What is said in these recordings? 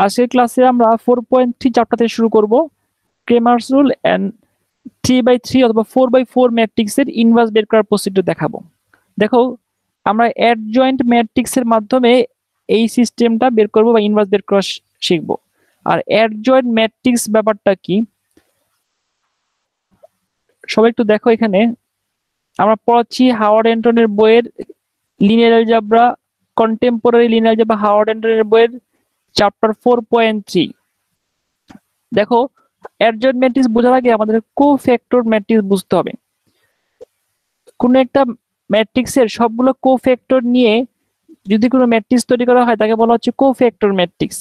আজকের ক্লাসে আমরা 4.3 চ্যাপ্টার থেকে শুরু করব। ক্রেমার্স রুল এন্ড 3/3 অথবা 4/4 ম্যাট্রিক্সের ইনভার্স বের করার প্রসিডিউর দেখাবো। দেখো, আমরা অ্যাডজয়েন্ট ম্যাট্রিক্সের মাধ্যমে এই সিস্টেমটা বের করব বা ইনভার্স বের করা শিখব। আর অ্যাডজয়েন্ট ম্যাট্রিক্স ব্যাপারটা কি সবাই একটু দেখো। এখানে আমরা পড়াচ্ছি হাওয়ার্ড অ্যান্টনের বইয়ের linear algebra, contemporary linear algebra Howard অ্যান্টনের বইয়ের চ্যাপ্টার 4.3। দেখো, অ্যাডজয়েন্ট ম্যাট্রিক্স বোঝার আগে আমাদের কোফ্যাক্টর ম্যাট্রিক্স বুঝতে হবে। কোন একটা ম্যাট্রিক্সের সবগুলো কোফ্যাক্টর নিয়ে যদি কোনো ম্যাট্রিক্স তৈরি করা হয় তাকে বলা হচ্ছে কোফ্যাক্টর ম্যাট্রিক্স।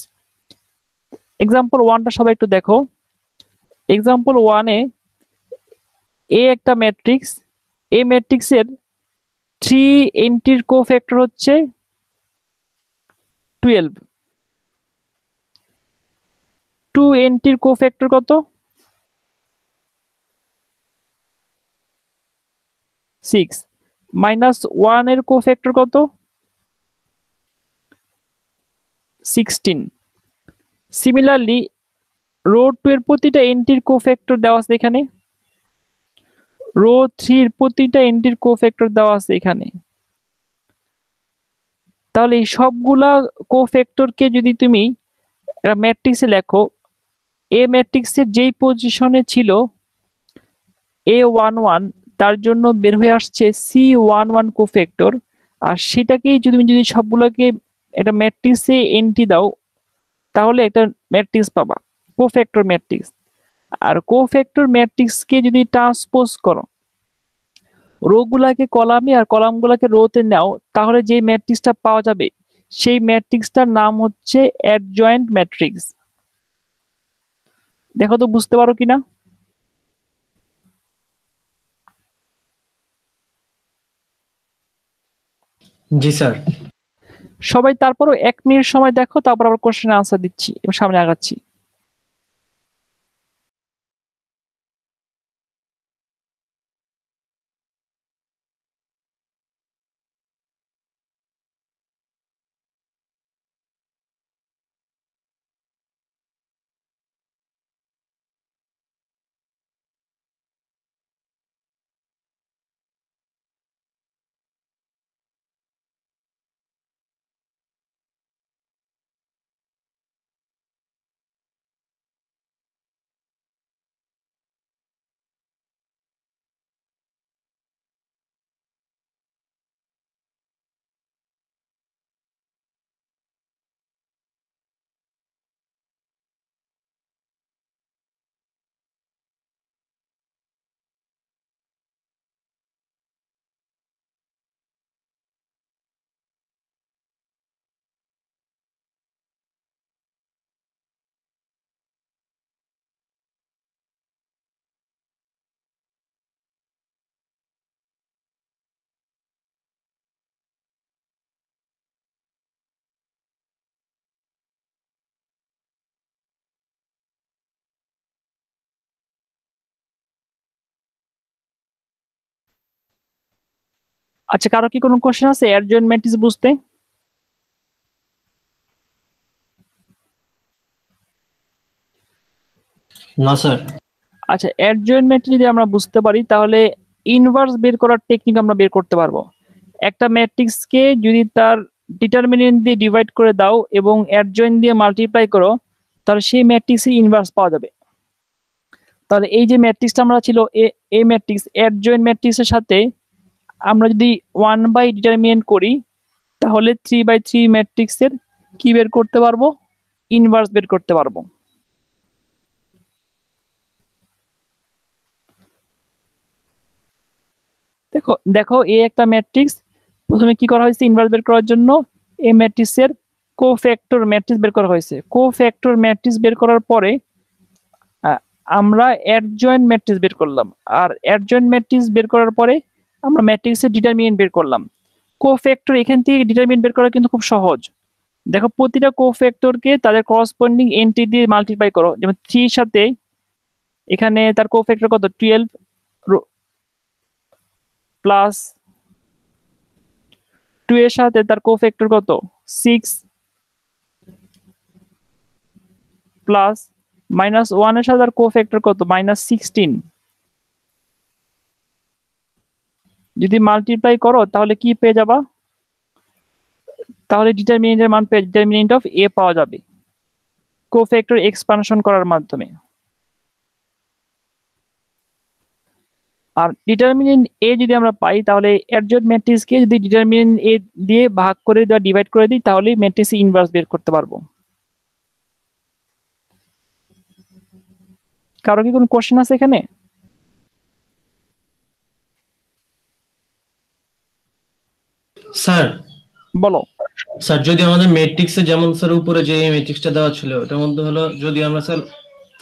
এক্সাম্পল 1টা সবাই একটু দেখো। এক্সাম্পল 1-এ এ একটা ম্যাট্রিক্স, এই ম্যাট্রিক্সের 3 এন্ট্রির কোফ্যাক্টর হচ্ছে 12, 2 এন্ট্রির কোফ্যাক্টর কত? 6, -1 এর কোফ্যাক্টর কত? 16। সিমিলারলি রো 2 এর প্রতিটা এন্ট্রির কোফ্যাক্টর দেওয়া আছে এখানে, রো 3 এর প্রতিটা এন্ট্রির কোফ্যাক্টর দেওয়া আছে এখানে। তাহলে এই সবগুলা কোফ্যাক্টরকে যদি তুমি একটা ম্যাট্রিক্সে লেখো, এ ম্যাট্রিক্সের যেই পজিশনে ছিল A11 তার জন্য বের হয়ে আসছে C11 কোফ্যাক্টর। আর সেটাকেই যদি সবগুলোকে একটা ম্যাট্রিক্সে এন্ট্রি দাও তাহলে একটা ম্যাট্রিক্স পাবা, কোফ্যাক্টর ম্যাট্রিক্স। আর কোফ্যাক্টর ম্যাট্রিক্সকে যদি ট্রান্সপোজ করো, রো গুলাকে কলামে আর কলামগুলোকে রোতে নাও, তাহলে যে ম্যাট্রিক্সটা পাওয়া যাবে সেই ম্যাট্রিক্সটার নাম হচ্ছে অ্যাডজয়েন্ট ম্যাট্রিক্স। দেখো তো বুঝতে পারো কিনা। জি স্যার। সবাই তারপরও 1 মিনিট সময় দেখো, তারপর আবার কোশ্চেনের আনসার দিচ্ছি এবং সামনে আগাচ্ছি। আচ্ছা, কারো কি কোনো কোশ্চেন আছে অ্যাডজয়েন্ট ম্যাট্রিক্স বুঝতে? না স্যার। আচ্ছা, অ্যাডজয়েন্ট ম্যাট্রিক্স যদি আমরা বুঝতে পারি তাহলে ইনভার্স বের করার টেকনিক আমরা বের করতে পারবো। একটা ম্যাট্রিক্সকে যদি তার ডিটারমিনেন্ট দিয়ে ডিভাইড করে দাও এবং অ্যাডজয়েন্ট দিয়ে মাল্টিপ্লাই করো, তাহলে সেই ম্যাট্রিক্সের ইনভার্স পাওয়া যাবে। তাহলে এই যে ম্যাট্রিক্সটা আমরা ছিল এ ম্যাট্রিক্স, অ্যাডজয়েন্ট ম্যাট্রিক্সের সাথে আমরা যদি 1 বাই ডিটারমিনেন্ট করি তাহলে 3/3 ম্যাট্রিক্সের কি বের করতে পারবো? ইনভার্স বের করতে পারবো। দেখো দেখো এ একটা ম্যাট্রিক্স, প্রথমে কি করা হয়েছে ইনভার্স বের করার জন্য এই ম্যাট্রিক্সের কোফ্যাক্টর ম্যাট্রিক্স বের করা হয়েছে। কোফ্যাক্টর ম্যাট্রিক্স বের করার পরে আমরা অ্যাডজয়েন্ট ম্যাট্রিক্স বের করলাম, আর অ্যাডজয়েন্ট ম্যাট্রিক্স বের করার পরে আমরা ম্যাট্রিক্সের ডিটারমিনেন্ট বের করলাম। কোফ্যাক্টর এখান থেকে ডিটারমিনেন্ট বের করা কিন্তু খুব সহজ। দেখো, প্রতিটা কোফ্যাক্টরকে তাদের করসপন্ডিং এন্ট্রি দিয়ে মাল্টিপ্লাই করো। যেমন 3 এর সাথে এখানে তার কোফ্যাক্টর কত? 12 প্লাস 2 এর সাথে তার কোফ্যাক্টর কত? 6 প্লাস -1 এর সাথে আর কোফ্যাক্টর কত -16, যদি মাল্টিপ্লাই করো তাহলে কি পেয়ে যাবা, তাহলে ডিটারমিনেন্টের মান পেয়ে ডিটারমিনেন্ট অফ এ পাওয়া যাবে কোফ্যাক্টর এক্সপানশন করার মাধ্যমে। আর ডিটারমিনেন্ট এ যদি আমরা পাই তাহলে অ্যাডজয়েন্ট ম্যাট্রিক্সকে যদি ডিটারমিনেন্ট এ দিয়ে ভাগ করে বা ডিভাইড করে দিই তাহলে ম্যাট্রিক্স ইনভার্স বের করতে পারবো। কারো কি কোনো কোশ্চেন আছে এখানে? স্যার বলো। স্যার যদি আমাদের ম্যাট্রিক্সে যেমন স্যার উপরে যে ম্যাট্রিক্সটা দেওয়া ছিল ওটার মধ্যে হলো যদি আমরা স্যার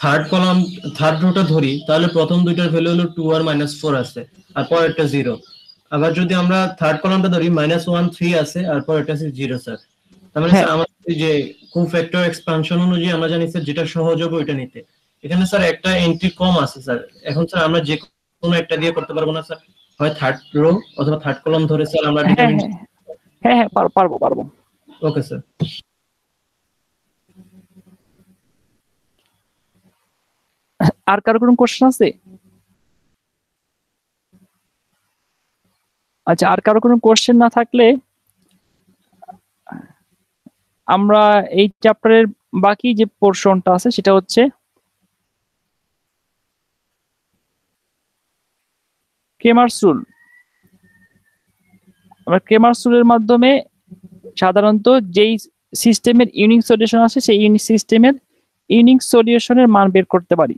থার্ড রোটা ধরি তাহলে প্রথম দুইটার ভ্যালু হলো 2 আর -4 আছে আর পরেরটা 0। আবার যদি আমরা থার্ড কলামটা ধরি -1 3 আছে আর পরেরটা আছে 0 স্যার। তার মানে হ্যাঁ স্যার আমাদের এই যে কোফ্যাক্টর এক্সপানশন অনুযায়ী আমরা জানি স্যার যেটা সহজ হবে ওইটা নিতে। এখানে স্যার একটা এন্ট্রি কম আছে স্যার। এখন স্যার আমরা যে কোনো একটা দিয়ে করতে পারবো না স্যার? হয় থার্ড রো অথবা থার্ড কলাম ধরে স্যার আমরা হ্যাঁ ডিটারমিন। হ্যাঁ হ্যাঁ হ্যাঁ পারবো পারবো। Okay sir. আর কারো কোনো কোশ্চেন আছে? আচ্ছা, আর কারো কোনো কোশ্চেন না থাকলে আমরা এই চ্যাপ্টারের বাকি যে পোর্শনটা আছে সেটা হচ্ছে ক্রেমারস রুল। আমরা ক্রেমারস রুলের মাধ্যমে সাধারণত যেই সিস্টেমের ইউনিক সলিউশন আছে সেই ইউনিক সিস্টেমের ইউনিক সলিউশনের মান বের করতে পারি।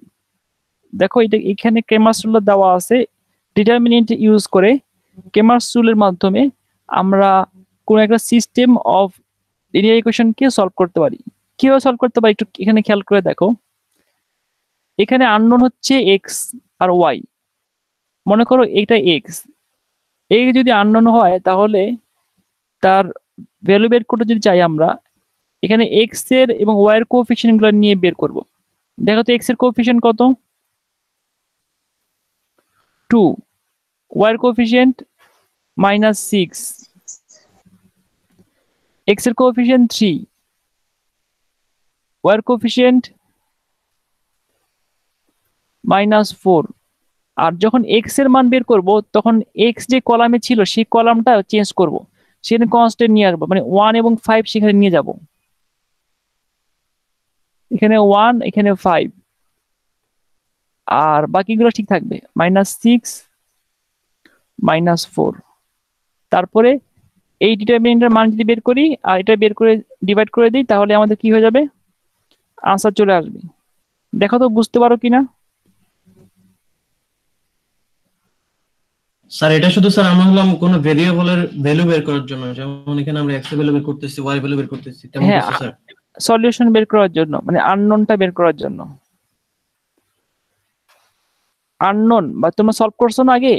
দেখো এটা এখানে ক্রেমারস রুল দেওয়া আছে, ডিটারমিনেন্ট ইউজ করে ক্রেমারস রুলের মাধ্যমে আমরা কোন একটা সিস্টেম অফ লিনিয়ার ইকুয়েশনকে সলভ করতে পারি। কিভাবে সলভ করতে পারি একটু এখানে খেয়াল করে দেখো। এখানে আননোন হচ্ছে এক্স আর ওয়াই। মনে করো এটা এক্স, এই যদি আননোন হয় তাহলে তার ভ্যালু বের করতে যদি চাই আমরা এখানে এক্স এর এবং ওয়াই এর কোএফিসিয়েন্ট গুলো নিয়ে বের করব। দেখো তো এক্স এর কোএফিসিয়েন্ট কত, 2, ওয়াই এর কোএফিসিয়েন্ট -6, এক্স এর কোএফিসিয়েন্ট 3, ওয়াই এর কোএফিসিয়েন্ট -4। আর যখন এক্স এর মান বের করব তখন এক্স যে কলামে ছিল সেই কলামটা চেঞ্জ করব, সেখানে কনস্ট্যান্ট নিয়ে আসবো, মানে 1 এবং 5 সেখানে নিয়ে যাব। এখানে 1 এখানে 5 আর বাকিগুলো ঠিক থাকবে, -6 -4। তারপরে এই ডিটারমিনেন্টের মান যদি বের করি আর এটা বের করে ডিভাইড করে দিই তাহলে আমাদের কি হয়ে যাবে, আনসার চলে আসবে। দেখো তো বুঝতে পারো কিনা। স্যার এটা শুধু স্যার আমরা হলাম কোন ভেরিয়েবলের ভ্যালু বের করার জন্য, যেমন এখানে আমরা এক্স এর ভ্যালু বের করতেছি ওয়াই ভ্যালু বের করতেছি তেমন হ্যাঁ, কিছু স্যার? সলিউশন বের করার জন্য, মানে আননোনটা বের করার জন্য। আননোন বা তোমরা সলভ করছো না আগে,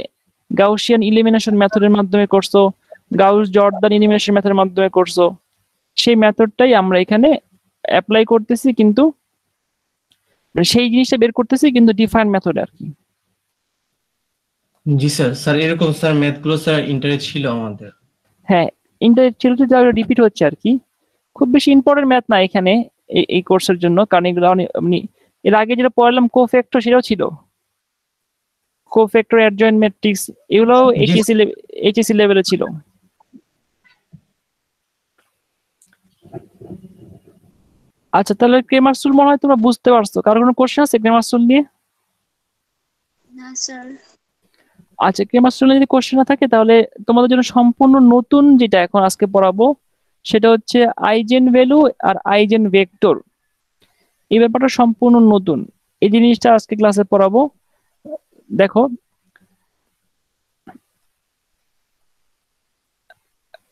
গাউসিয়ান ইলিমিনেশন মেথডের মাধ্যমে করছো, গাউস জর্দান ইলিমিনেশন মেথডের মাধ্যমে করছো, সেই মেথডটাই আমরা এখানে অ্যাপ্লাই করতেছি, কিন্তু সেই জিনিসটা বের করতেছি কিন্তু ডিফারেন্ট মেথড আর কি। জি স্যার। স্যার এরকম স্যার ম্যাথ গুলো স্যার ইন্টারেস্ট ছিল আমাদের। হ্যাঁ, ইন্টারেস্ট রিপিট হচ্ছে আর কি, খুব বেশি ইম্পর্টেন্ট ম্যাথ না এখানে এই কোর্সের জন্য, কারণ এগুলো এর আগে যেটা পড়লাম কোফ্যাক্টর সেটাও ছিল, কোফ্যাক্টর অ্যাডজয়েন্ট ম্যাট্রিক্স, এগুলো জি এইচএসসি লেভেলে ছিল। আচ্ছা, তাহলে ক্রেমারস রুল মনে হয় তোমরা বুঝতে পারছো। কারো কোনো কোশ্চেন আছে ক্রেমারস রুল নিয়ে? না স্যার। আচ্ছা, ক্রেমারস রুল যদি কোশ্চেন না থাকে তাহলে তোমাদের জন্য সম্পূর্ণ নতুন যেটা এখন আজকে পড়াবো সেটা হচ্ছে আইজেন ভ্যালু আর আইজেন ভেক্টর। এই ব্যাপারটা সম্পূর্ণ নতুন, এই জিনিসটা আজকে ক্লাসে পড়াবো। দেখো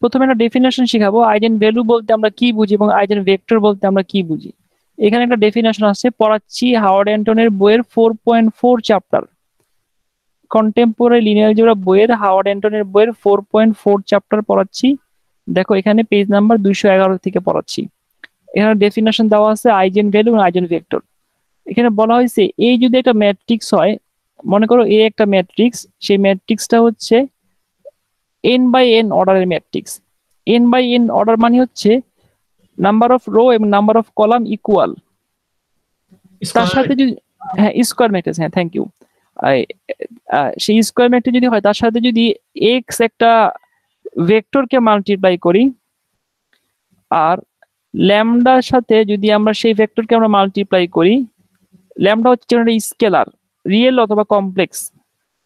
প্রথমে একটা ডেফিনেশন শিখাবো, আইজেন ভ্যালু বলতে আমরা কি বুঝি এবং আইজেন ভেক্টর বলতে আমরা কি বুঝি। এখানে একটা ডেফিনেশন আছে, পড়াচ্ছি হাওয়ার্ড অ্যান্টনের বইয়ের 4.4 চ্যাপ্টার, কন্টেম্পোরারি লিনিয়ার অ্যালজেব্রা বইয়ের হাওয়ার্ড অ্যান্টনের বইয়ের 4.4 চ্যাপ্টার পড়াচ্ছি। দেখো এখানে পেজ নাম্বার 211 থেকে পড়াচ্ছি। এখানে ডেফিনেশন দেওয়া আছে আইজেন ভ্যালু এবং আইজেন ভেক্টর। এখানে বলা হয়েছে এই যদি একটা ম্যাট্রিক্স হয়, মনে করো এ একটা ম্যাট্রিক্স, সেই ম্যাট্রিক্সটা হচ্ছে n বাই n অর্ডারের matrix. n by n order মানে হচ্ছে নাম্বার অফ রো এবং নাম্বার অফ কলাম ইকুয়াল। তার সাথে যদি হ্যাঁ স্কোয়ার ম্যাট্রিক্স, হ্যাঁ থ্যাংক ইউ, সেই স্কোয়ার ম্যাট্রিক্স যদি হয় তার সাথে যদি এক্স একটা ভেক্টরকে মাল্টিপ্লাই করি, আর ল্যামডার সাথে যদি আমরা সেই ভেক্টরকে আমরা মাল্টিপ্লাই করি, ল্যামডা হচ্ছে একটা স্কেলার, রিয়েল অথবা কমপ্লেক্স,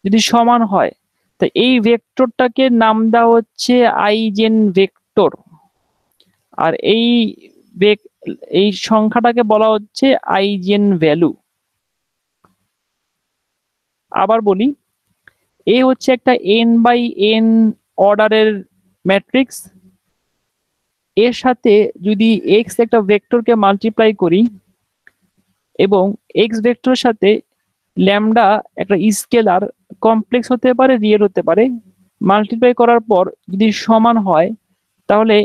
যদি সমান হয়, তো এই ভেক্টরটাকে নাম দেওয়া হচ্ছে আইজেন ভেক্টর, আর এই সংখ্যাটাকে বলা হচ্ছে আইজেন ভ্যালু। আবার বলি, এ হচ্ছে একটা n বাই n অর্ডারের ম্যাট্রিক্স, এর সাথে যদি x একটা ভেক্টরকে মাল্টিপ্লাই করি এবং x ভেক্টরের সাথে ল্যামডা একটা স্কেলার, কমপ্লেক্স হতে পারে রিয়েল হতে পারে, মাল্টিপ্লাই করার পর যদি সমান হয়, তাহলে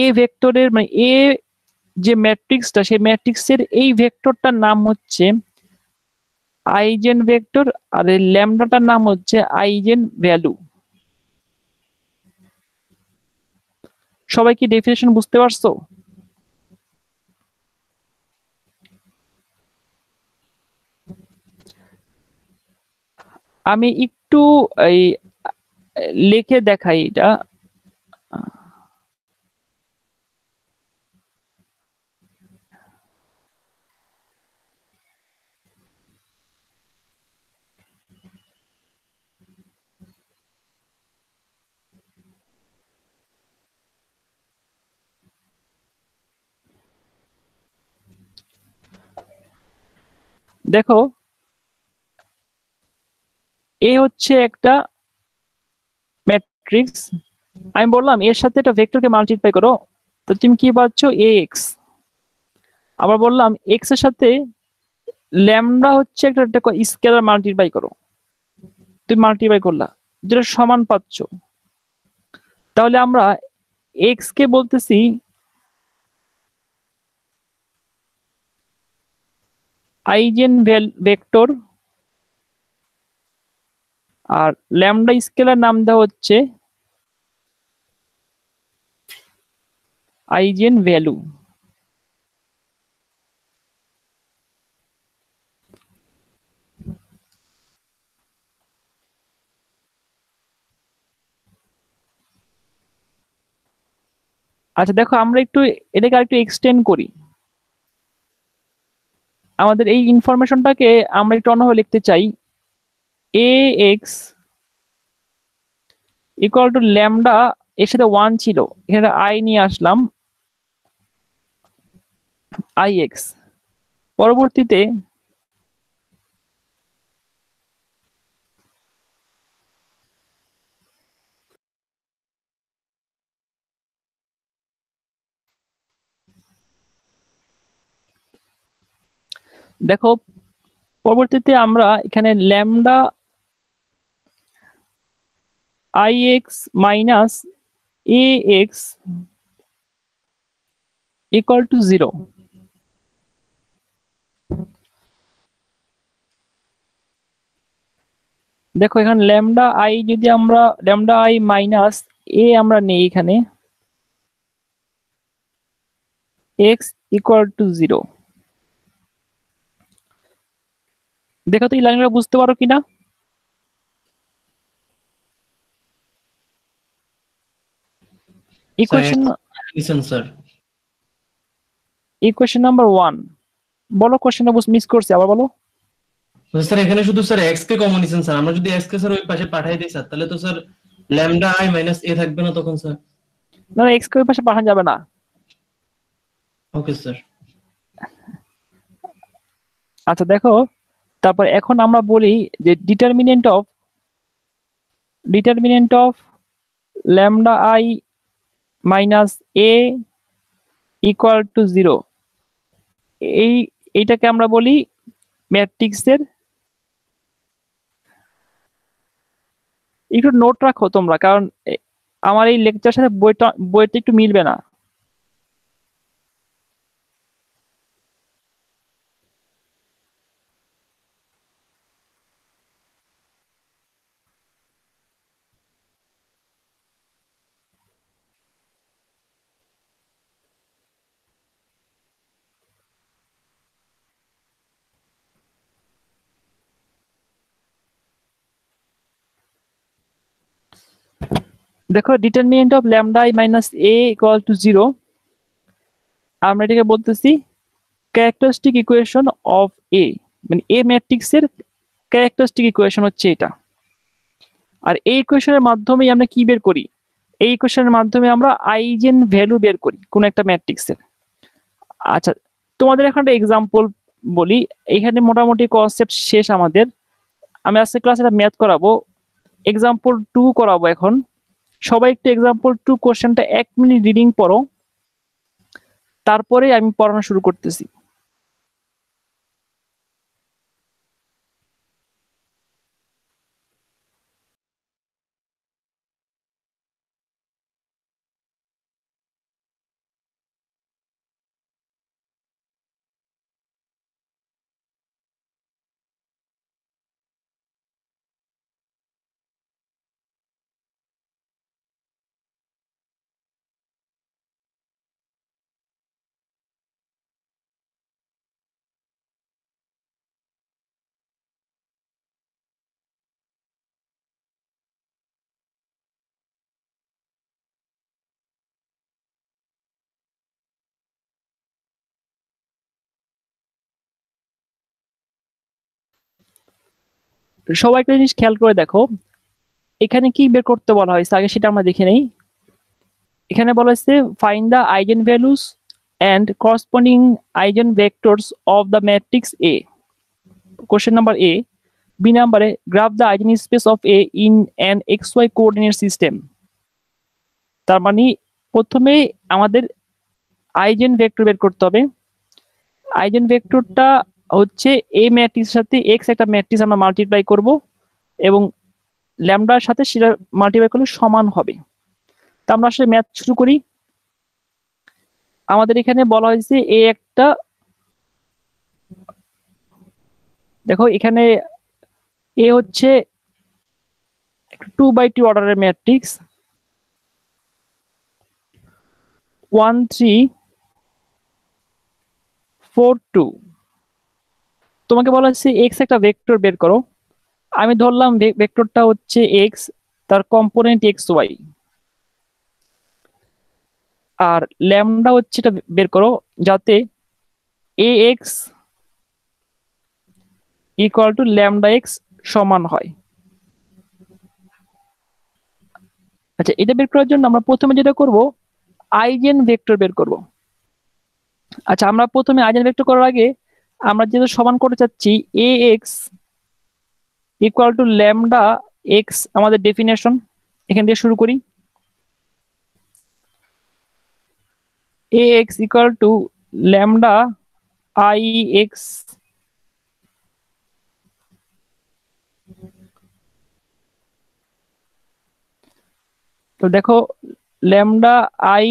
এ ভেক্টরের মানে এ যে ম্যাট্রিক্সটা, সেই ম্যাট্রিক্সের এই ভেক্টরটার নাম হচ্ছে আইজেন ভেক্টর, আর এই ল্যামডাটার নাম হচ্ছে আইজেন ভ্যালু। সবাই কি ডেফিনেশন বুঝতে পারছো? আমি একটু এই লিখে দেখাই এটা। দেখো, এ হচ্ছে একটা ম্যাট্রিক্স, আমি বললাম এর সাথে একটা ভেক্টরকে মাল্টিপ্লাই করো, তো তুমি কি পাচ্ছ এক্স। আবার বললাম এক্স এর সাথে ল্যামডা হচ্ছে একটা স্কেলার, মাল্টিপ্লাই করো, তুমি মাল্টিপ্লাই করলা, যেটা সমান পাচ্ছ। তাহলে আমরা এক্স কে বলতেছি আইজেন ভেক্টর, আর ল্যামডা স্কেলার নাম দেওয়া হচ্ছে আইজেন ভ্যালু। আচ্ছা দেখো, আমরা একটু এটাকে আরেকটু এক্সটেন্ড করি, আমাদের এই ইনফরমেশনটাকে আমরা একটু অন্যভাবে লিখতে চাই। এ এক্স ইকুয়াল টু ল্যামডা, এর সাথে 1 ছিল, এখানে আই নিয়ে আসলাম, আই এক্স। পরবর্তীতে দেখো, পরবর্তীতে আমরা এখানে lambda I x minus A x equal to 0। দেখো এখানে ল্যামডা আই, যদি আমরা ল্যামডা আই মাইনাস এ আমরা নেই এখানে, এক্স ইকুয়াল টু 0। দেখো তো এই লাইনটা বুঝতে পারো কিনা। Equation listen sir, equation number 1 বলো, কোশ্চেনটা মিস করছি, আবার বলো। স্যার এখানে শুধু স্যার এক্স কে কমন নিছেন স্যার, আমরা যদি এক্স কে স্যার ওই পাশে পাঠাই দিই স্যার, তাহলে তো স্যার ল্যামডা আই মাইনাস এ থাকবে না তখন স্যার। না, এক্স কে ওই পাশে পাঠানো যাবে না। Okay sir. আচ্ছা দেখো, তারপর এখন আমরা বলি যে determinant of lambda I minus A equal to 0, এইটাকে আমরা বলি ম্যাট্রিক্সের, একটু নোট রাখো তোমরা, কারণ আমার এই লেকচারের সাথে বইটা একটু মিলবে না। দেখো determinant of lambda I minus A equal to 0, আমরা এটাকে বলতেছি ক্যারেক্টারিস্টিক ইকুয়েশন অফ এ, মানে এ ম্যাট্রিক্সের ক্যারেক্টারিস্টিক ইকুয়েশন হচ্ছে এটা। আর এই ইকুয়েশনের মাধ্যমেই আমরা কি বের করি, এই ইকুয়েশনের মাধ্যমে আমরা আইজেন ভ্যালু বের করি কোন একটা ম্যাট্রিক্সের। আচ্ছা, তোমাদের এখন একটা এক্সাম্পল বলি, এখানে মোটামুটি কনসেপ্ট শেষ আমাদের। আমি আজকে ক্লাসে একটা ম্যাথ করাবো, এক্সাম্পল 2 করাবো এখন। সবাই একটু এক্সাম্পল 2 কোশ্চেনটা 1 মিনিট রিডিং পড়ো, তারপরে আমি পড়ানো শুরু করতেছি। সবাই একটা জিনিস খেয়াল করে দেখো, এখানে কি বের করতে বলা হয়েছে আগে সেটা আমরা দেখে নেই। এখানে বলা হয়েছে find the eigenvalues and corresponding eigenvectors of the matrix A. Question number A. B নাম্বারে graph the eigenspace of A in an x y coordinate system. তার মানে প্রথমে আমাদের আইজেন ভেক্টর বের করতে হবে। আইজেন ভেক্টরটা হচ্ছে এ ম্যাট্রিক্সের সাথে এক্স একটা ম্যাট্রিক্স আমরা মাল্টিপ্লাই করব এবং ল্যামডার সাথে সেটা মাল্টিপ্লাই করলে সমান হবে। তা আমরা আসলে ম্যাথ শুরু করি। আমাদের এখানে বলা হয়েছে এ একটা, দেখো এখানে এ হচ্ছে 2/2 অর্ডারের ম্যাট্রিক্স 1 3 4 2। তোমাকে বলা হচ্ছে এক্স একটা ভেক্টর বের করো। আমি ধরলাম ভেক্টরটা হচ্ছে এক্স, তার কম্পোনেন্ট এক্স ওয়াই। আর ল্যামডা হচ্ছে এটা বের করো যাতে A x equal to lambda x সমান হয়। আচ্ছা, এটা বের করার জন্য আমরা প্রথমে যেটা করব, আইজেন ভেক্টর বের করব। আচ্ছা, আমরা প্রথমে আইজেন ভেক্টর করার আগে আমরা যেটা সমান করতে চাচ্ছি A x equal to lambda x, আমাদের ডেফিনেশন এখান দিয়ে শুরু করি। A x equal to lambda I x তো দেখো lambda I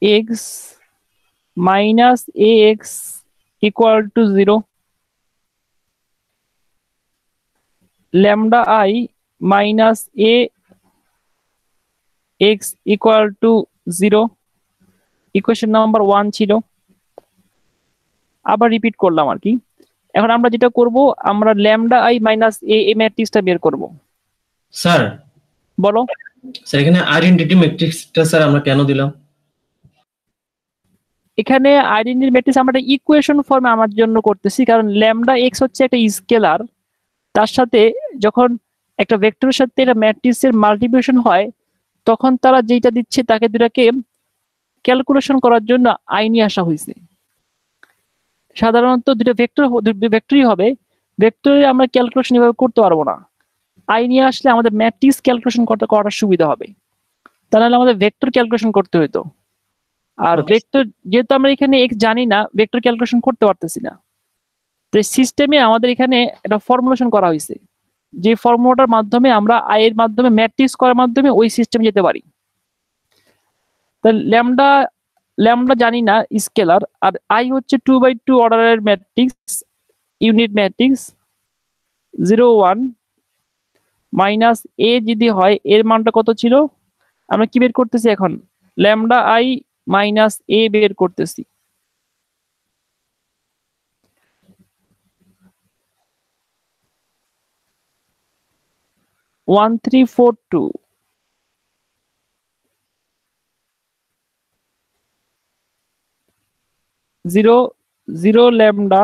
x minus A x equal to 0, lambda I minus A x equal to 0, equation number 1 ছিল। আবার repeat করলাম আর কি। এখন আমরা যেটা করব, আমরা ল্যামডা আই মাইনাস এ ম্যাট্রিক্সটা বের করব। স্যার, বলো। স্যার এখানে আইডেন্টিটি ম্যাট্রিক্সটা স্যার আমরা কেন দিলাম? এখানে আইডেন্টিটি ম্যাট্রিক্স আমরা ইকুয়েশন ফর্মে আমার জন্য করতেছি, কারণ ল্যামডা এক্স হচ্ছে একটা স্কেলার, তার সাথে যখন একটা ভেক্টরের সাথে একটা ম্যাট্রিক্সের মাল্টিপ্লিকেশন হয় তখন তারা যেটা দিচ্ছে তাকে দুটাকে ক্যালকুলেশন করার জন্য আই নিয়ে আসা হয়েছে। সাধারণত দুটো ভেক্টরই হবে, ভেক্টরে আমরা ক্যালকুলেশন এভাবে করতে পারবো না। আই নিয়ে আসলে আমাদের ম্যাট্রিক্স ক্যালকুলেশন করার সুবিধা হবে, তাহলে আমাদের ভেক্টর ক্যালকুলেশন করতে হতো। আর Okay. ভেক্টর যেহেতু আমরা এখানে এক্স জানি না, ভেক্টর ক্যালকুলেশন করতে পারতেছি না। তো সিস্টেমে আমাদের এখানে একটা ফর্মুলেশন করা হয়েছে, যে ফর্মুলাটার মাধ্যমে আমরা আই এর মাধ্যমে ম্যাট্রিক্স করার মাধ্যমে ওই সিস্টেমে যেতে পারি। তো ল্যামডা ল্যামডা জানি না স্কেলার, আর আই হচ্ছে 2/2 অর্ডারের ম্যাট্রিক্স, ইউনিট ম্যাট্রিক্স 0 1 মাইনাস এ যদি হয় এর মানটা কত ছিল, আমরা কি বের করতেছি এখন, ল্যামডা আই মাইনাস এ বের করতেছি। One three four two zero zero lambda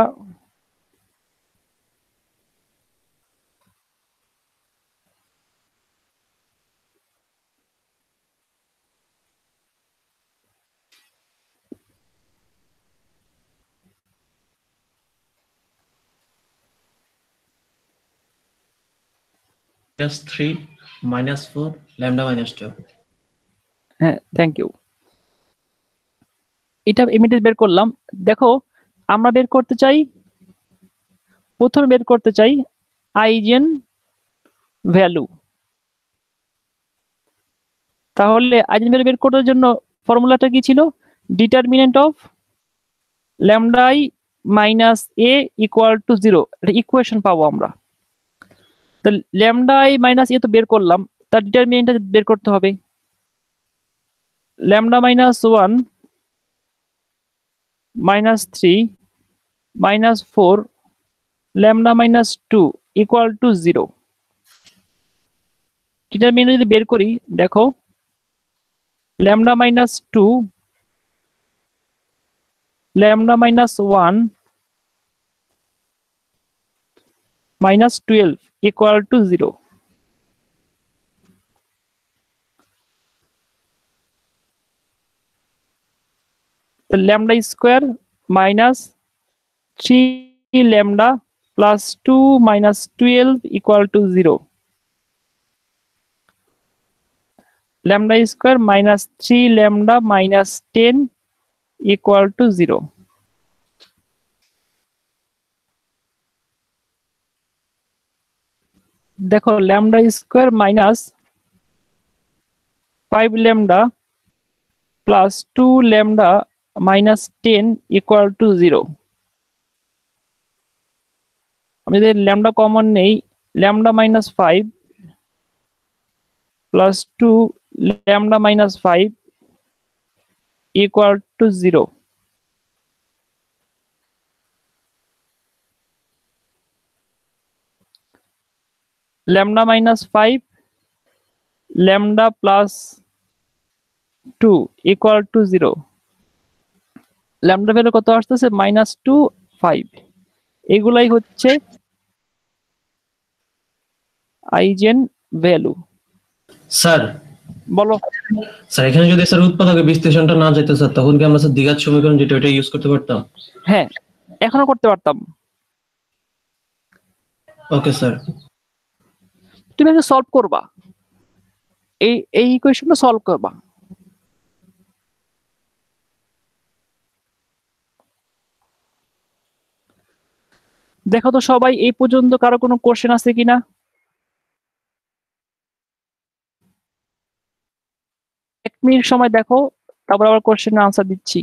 -3 -4 lambda -2। হ্যাঁ, থ্যাংক ইউ। এটা ইমিডিয়েট বের করলাম। দেখো আমরা প্রথমে বের করতে চাই আইজেন ভ্যালু। তাহলে আইজেন ভ্যালু বের করার জন্য ফর্মুলাটা কি ছিল? Determinant of lambda I minus A equal to 0, এটা ইকুয়েশন পাবো আমরা। তো ল্যামডা আই মাইনাস এ তো বের করলাম, তার ডিটারমিনেন্টটা বের করতে হবে। Lambda -1 -3 -4 lambda -2 equal to 0। Determinant যদি বের করি, দেখো lambda -2 lambda -1 -12 equal to 0। Lambda square -3 lambda plus 2 -12 equal to 0। Lambda square -3 lambda -10 equal to 0। দেখো lambda square -5 lambda plus 2 lambda -10 equal to 0। আমি যদি ল্যামডা কমন নেই, lambda -5 plus 2 lambda -5 equal to 0। Lambda -5 lambda plus 2 equal to 0। Lambda value কত আসতেছে? -2 5। এগুলাই হচ্ছে eigen value. Sir বলো। Sir এখানে যদি স্যার উৎপাদকের বিশ্লেষণটা না যেত স্যার, তখন কি আমরা স্যার দ্বিঘাত সমীকরণ যেটা ওটা ইউজ করতে পারতাম? হ্যাঁ, এখনো করতে পারতাম। Okay sir. তুমি আগে সলভ করবা, এই ইকুয়েশনটা সলভ করবা। দেখো তো সবাই এই পর্যন্ত কারো কোনো কোশ্চেন আছে কিনা? 1 মিনিট সময় দেখো, তারপর আবার কোশ্চেনের আনসার দিচ্ছি।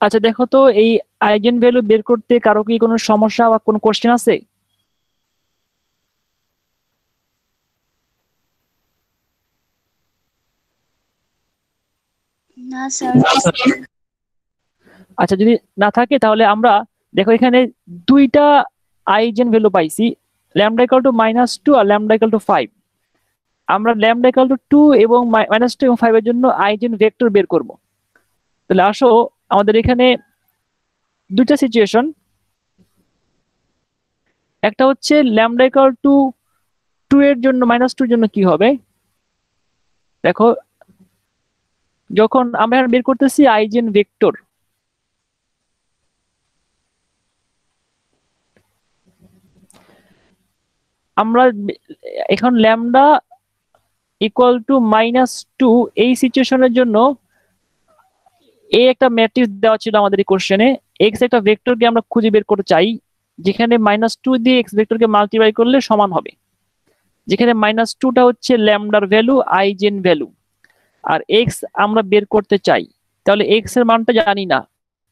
আচ্ছা দেখো তো, এই আইজেন ভ্যালু বের করতে কারো কি কোনো সমস্যা বা কোনো কোশ্চেন আছে? না স্যার। আচ্ছা যদি না থাকে তাহলে আমরা দেখো এখানে দুইটা আইজেন ভ্যালু পাইছি, ল্যামডা ইকুয়াল টু -2 আর ল্যামডা ইকুয়াল টু 5। আমরা ল্যামডা ইকুয়াল টু 2 এবং -2 এবং 5 এর জন্য আইজেন ভেক্টর বের করব। তাহলে আসো আমাদের এখানে দুইটা সিচুয়েশন, একটা হচ্ছে ল্যামডা ইকুয়াল টু 2 এর জন্য -2 এর জন্য কি হবে। দেখো যখন আমরা এখন বের করতেছি আইজেন ভেক্টর, আমরা এখন ল্যামডা ইকুয়াল টু -2 এই সিচুয়েশনের জন্য এই একটা ম্যাট্রিক্স দেওয়া ছিল আমাদের এই কোশ্চেনে, এক্স একটা ভেক্টরকে আমরা খুঁজে বের করতে চাই যেখানে -2 দিয়ে এক্স ভেক্টরকে মাল্টিপ্লাই করলে সমান হবে, যেখানে -2টা হচ্ছে ল্যামডার ভ্যালু, আইজেন ভ্যালু, আর এক্স আমরা বের করতে চাই। তাহলে এক্স এর মানটা জানি না,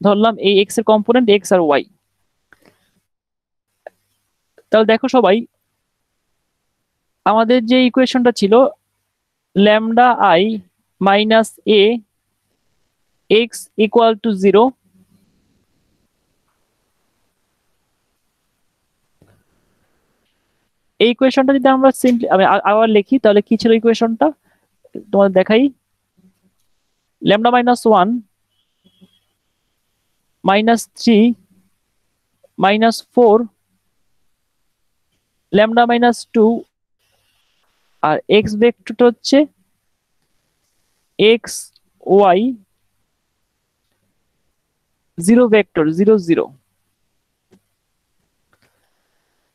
ধরলাম এই এক্স এর কম্পোনেন্ট এক্স আর ওয়াই। তাহলে দেখো সবাই, আমাদের যে ইকুয়েশনটা ছিল lambda I minus A x equal to 0, এই ইকুয়েশনটা যদি আমরা সিম্পলি আমি আবার লিখি তাহলে কি ছিল ইকুয়েশনটা তোমাদের দেখাই। ল্যামডা -1 -3 -4 ল্যামডা -2 আর এক্স ভেক্টরটা হচ্ছে এক্স ওয়াই 0 ভেক্টর 0 0।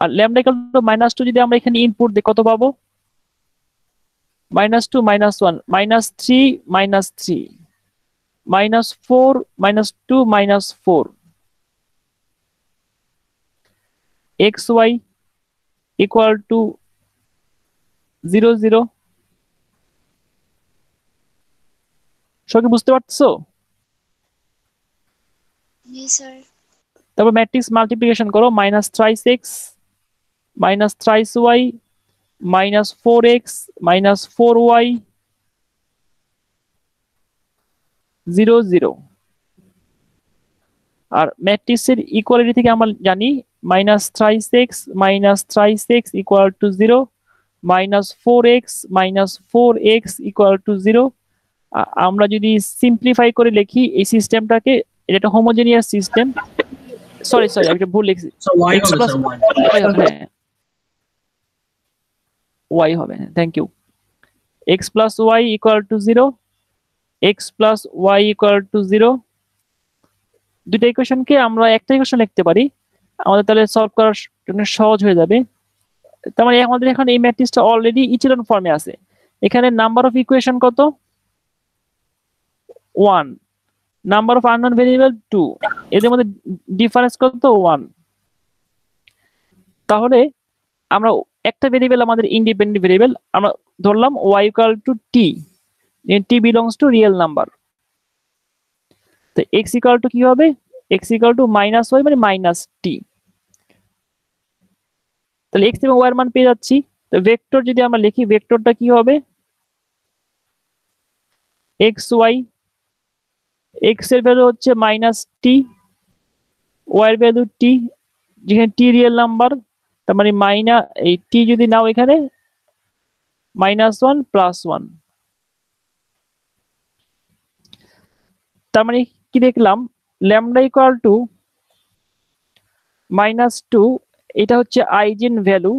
আর ল্যামডা ইকুয়াল টু -2 যদি আমরা এখানে ইনপুট দিই কত পাবো? -2 -1 -3 -3 -4 -2 -4 xy ইকুয়াল টু 0 0। সবাই কি বুঝতে পারছো? জি স্যার। তারপর ম্যাট্রিক্স মাল্টিপ্লিকেশন করো, -3x -3y -4x -4y 0 0। আর ম্যাট্রিক্সের ইকুয়ালিটি থেকে আমরা জানি -3x -3x equal to 0 -4x -4x equal to 0। আমরা যদি সিম্পলিফাই করে লিখি এই সিস্টেমটাকে, এটা একটা হোমোজেনিয়াস সিস্টেম, সরি সরি আমি একটা ভুল লিখছি, So y x হবে প্লাস স্যার y হবে, হ্যাঁ y হবে, thank you. x plus y equal to 0, x plus y equal to 0। দুইটা ইকুয়েশনকে আমরা একটা ইকুয়েশন লিখতে পারি, আমাদের তাহলে সলভ করার জন্য সহজ হয়ে যাবে। তার মানে আমাদের এখন এই ম্যাট্রিক্সটা অলরেডি ইচেলন ফর্মে আছে। এখানে নাম্বার অফ ইকুয়েশন কত? 1, নাম্বার অফ আননোন ভেরিয়েবল 2, এদের মধ্যে ডিফারেন্স কত? 1। তাহলে আমরা একটা ভেরিয়েবল আমাদের ইন্ডিপেন্ডেন্ট ভেরিয়েবল আমরা ধরলাম y equal two t, t belongs to real number. তো x ইকুয়াল টু কি হবে? x ইকুয়াল টু -y মানে -t। তাহলে x এবং y এর মান পেয়ে যাচ্ছি। তো ভেক্টর যদি আমরা লিখি, ভেক্টরটা কি হবে? xy, x এর ভ্যালু হচ্ছে -t, y এর ভ্যালু t, যেখানে t রিয়েল নাম্বার, তার মানে এই t যদি নাও এখানে -1 +1। তার মানে কি দেখলাম? ল্যামডা ইকুয়াল টু -2, এটা হচ্ছে আইজেন ভ্যালু,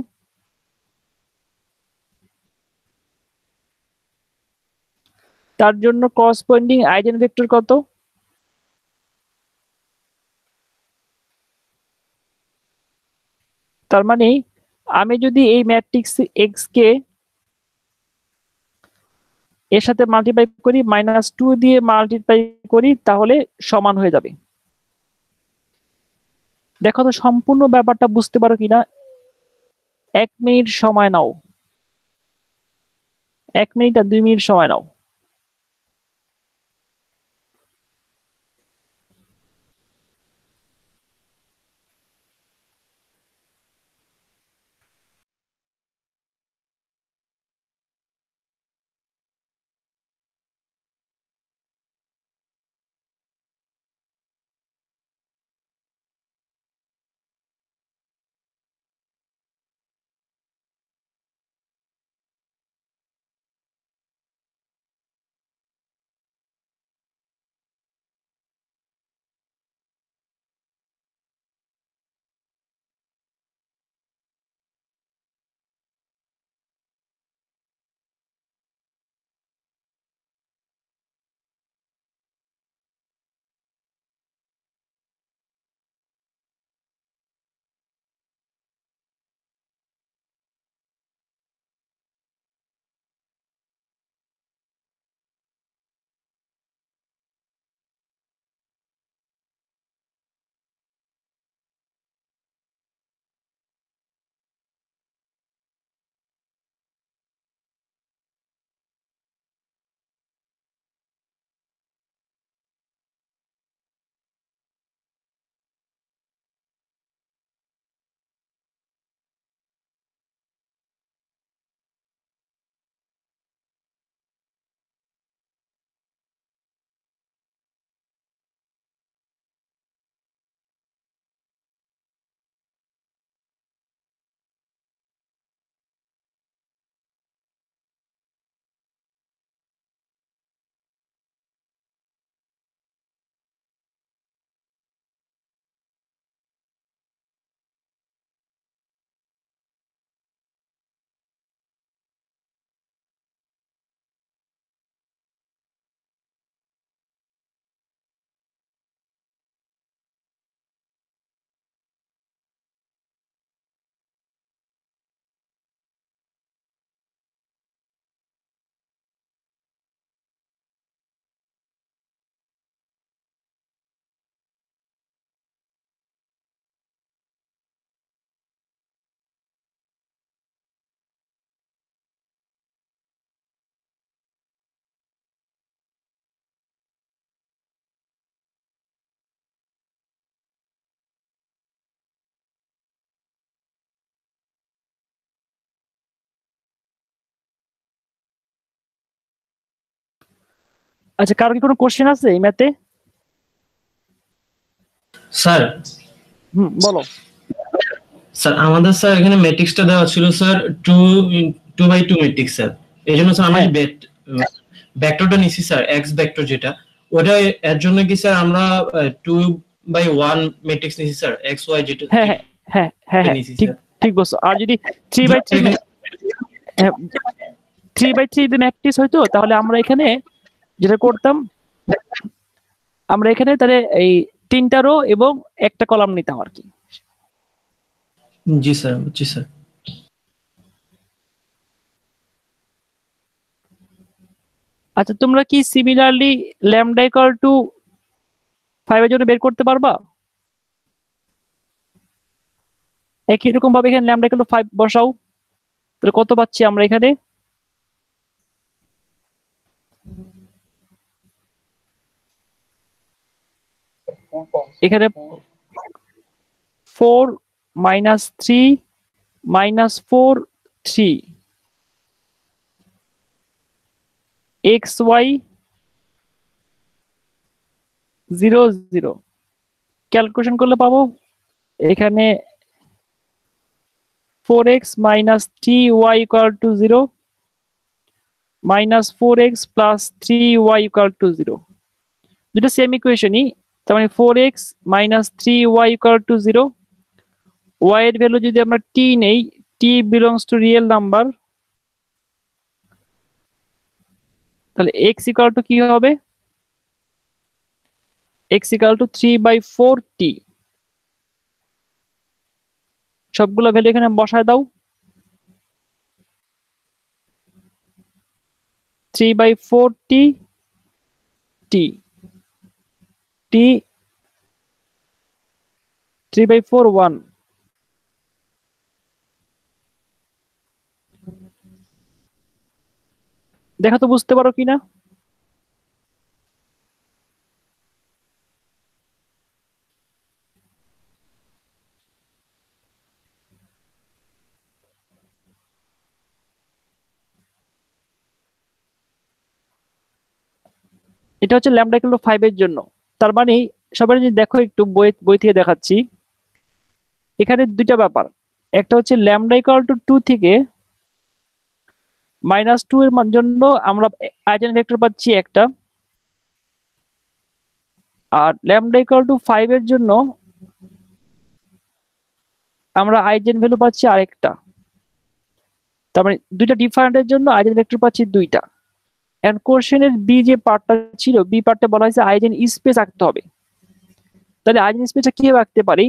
তার জন্য করসপন্ডিং আইজেন ভেক্টর কত? তার মানে আমি যদি এই ম্যাট্রিক্স এক্স কে এর সাথে মাল্টিপ্লাই করি, -2 দিয়ে মাল্টিপ্লাই করি, তাহলে সমান হয়ে যাবে। দেখো তো সম্পূর্ণ ব্যাপারটা বুঝতে পারো কিনা। 1 মিনিট সময় নাও, 1 মিনিট আর 2 মিনিট সময় নাও। আচ্ছা, কারো কি কোনো কোশ্চেন আছে এই ম্যাথে? স্যার বলো। স্যার আমাদের স্যার এখানে ম্যাট্রিক্সটা দেওয়া ছিল স্যার 2 2 বাই 2 ম্যাট্রিক্স স্যার। এই জন্য স্যার আমরা হ্যাঁ। ভেক্টরটা নিছি স্যার, এক্স ভেক্টর যেটা, ওটা এর জন্য কি স্যার আমরা 2/1 ম্যাট্রিক্স নিছি স্যার, এক্স ওয়াই যেটা হ্যাঁ হ্যাঁ হ্যাঁ হ্যাঁ হ্যাঁ নিছি ঠিক স্যার। ঠিক বলছো। আর যদি 3/3 3/3 যদি ম্যাট্রিক্স হইতো তাহলে আমরা এখানে যেটা করতাম, আমরা এখানে তাহলে এই 3টা রো এবং একটা কলাম নিতাম আর কি। জি স্যার, জি স্যার। আচ্ছা, তোমরা কি সিমিলারলি ল্যামডা ইকুয়াল টু 5 এর জন্য বের করতে পারবা? একই রকম ভাবে এখানে ল্যামডা ইকুয়াল টু 5 বসাও, তাহলে কত পাচ্ছি আমরা এখানে? এখানে 4 - 3 -4 3 xy 0 0 ক্যালকুলেশন করলে পাবো এখানে 4x - 3y = 0 -4x + 3y = 0। দুটো সেম ইকুয়েশনই, তার মানে 4x - 3y = 0। y এর ভ্যালু যদি আমরা t নেই, t belongs to real number, তাহলে x = কি হবে? x = 3/4t। সবগুলো ভ্যালু এখানে বসায় দাও। 3/4t t t 3/4 1। দেখা তো বুঝতে পারো কিনা? এটা হচ্ছে ল্যামডা ইকুয়াল টু 5 এর জন্য। তার মানে সবাই যদি দেখো, একটু বই থেকে দেখাচ্ছি, এখানে দুইটা ব্যাপার। একটা হচ্ছে ল্যামডা ইকুয়াল টু 2 থেকে -2 এর জন্য আমরা আইজেন ভেক্টর পাচ্ছি একটা, আর ল্যামডা ইকুয়াল টু 5 এর জন্য আমরা আইজেন ভ্যালু পাচ্ছি আরেকটা। তার মানে দুইটা ডিফারেন্টের জন্য আইজেন ভেক্টর পাচ্ছি দুইটা। এন্ড কোশ্চেনের বি যে পার্টটা ছিল, বি পার্টে বলা হয়েছে আইজেন স্পেস আঁকতে হবে। তাহলে আইজেন স্পেসটা কিভাবে আঁকতে পারি?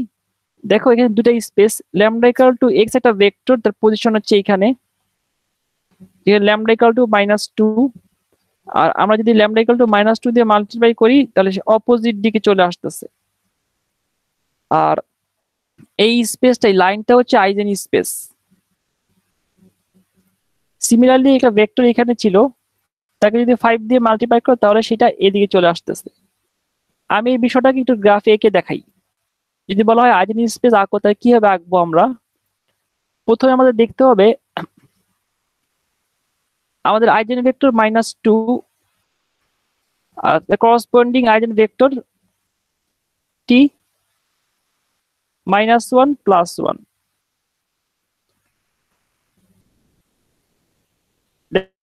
দেখো এখানে দুটা space, lambda equal two x একটা ভেক্টর, তার পজিশন হচ্ছে এখানে, ল্যামডা ইকুয়াল টু -2। আর আমরা যদি ল্যামডা ইকুয়াল টু -2 দিয়ে মাল্টিপ্লাই করি তাহলে সে অপোজিট দিকে চলে আসতেছে। আর এই স্পেসটাই, লাইনটা হচ্ছে আইজেন স্পেস। সিমিলারলি একটা ভেক্টর এখানে ছিল, তাকে যদি 5 দিয়ে মাল্টিপ্লাই করো তাহলে সেটা এদিকে চলে আসতেছে। আমি এই বিষয়টাকে একটু গ্রাফে এঁকে দেখাই। যদি বলা হয় আইজেন স্পেস আঁকো, তাহলে কিভাবে আঁকবো আমরা? প্রথমে আমাদের দেখতে হবে আমাদের আইজেন ভেক্টর -2 আর করসপন্ডিং আইজেন ভেক্টর t -1 + 1।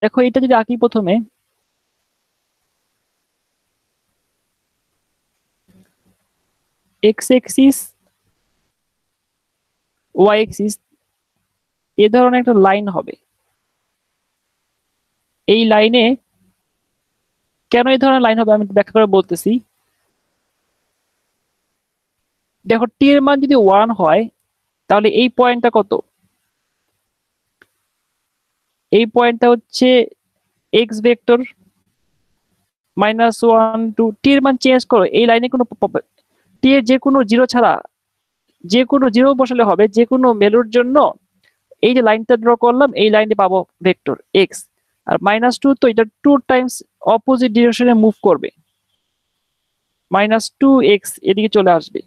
দেখো এটা যদি আঁকি প্রথমে, x এক্সিস y এক্সিস এ ধরনের একটা লাইন হবে। এই লাইনে কেন এই ধরনের লাইন হবে আমি ব্যাখ্যা করে বলতেছি। দেখো টি এর মান যদি 1 হয় তাহলে এই পয়েন্টটা কত? এই পয়েন্টটা হচ্ছে এক্স ভেক্টর -1 2। টি এর মান চেঞ্জ করো, এই লাইনে কোনো টি এর যে কোনো জিরো ছাড়া, যে কোনো জিরো বসালে হবে, যে কোনো ভ্যালুর জন্য এই যে লাইনটা ড্র করলাম, এই লাইনে পাবো ভেক্টর এক্স। আর -2 তো এটা 2 টাইমস অপোজিট ডিরেকশনে মুভ করবে, -2x এদিকে চলে আসবে।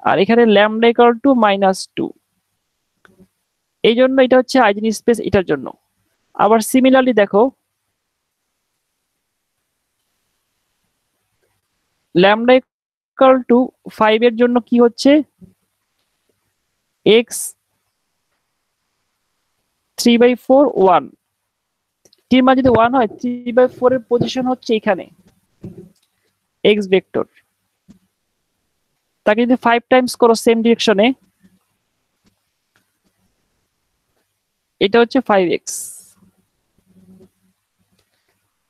আর এখানে ল্যামডা ইকুয়াল টু -2, এই জন্য এটা হচ্ছে আইজেন স্পেস এটার জন্য। আবার সিমিলারলি দেখো ল্যামডা ইকুয়াল টু 5 এর জন্য কি হচ্ছে x 3/4 1, টির মান যদি 1 হয় 3/4 এর পজিশন হচ্ছে এখানে x ভেক্টর। তাকে যদি 5 টাইমস করো সেম ডিরেকশনে, এটা হচ্ছে 5x।